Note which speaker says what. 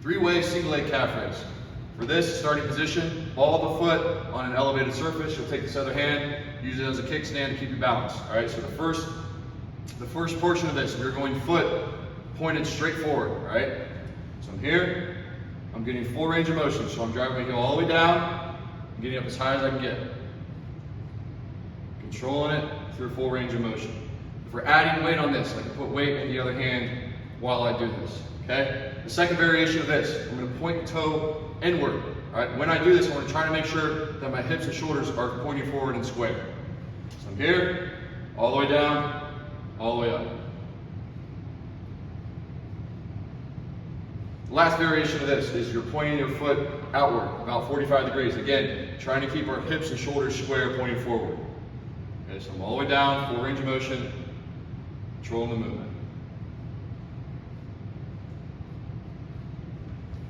Speaker 1: Three-way single leg calf raise. For this starting position, ball the foot on an elevated surface. You'll take this other hand, use it as a kickstand to keep you balanced. All right, so the first portion of this, you're going foot pointed straight forward, all right? So I'm here, I'm getting full range of motion. So I'm driving my heel all the way down, I'm getting up as high as I can get. Controlling it through full range of motion. If we're adding weight on this, I can put weight in the other hand while I do this, okay? The second variation of this, I'm gonna point the toe inward, all right? When I do this, I'm gonna try to make sure that my hips and shoulders are pointing forward and square. So I'm here, all the way down, all the way up. The last variation of this is you're pointing your foot outward, about 45 degrees. Again, trying to keep our hips and shoulders square, pointing forward. Okay, so I'm all the way down, full range of motion, controlling the movement.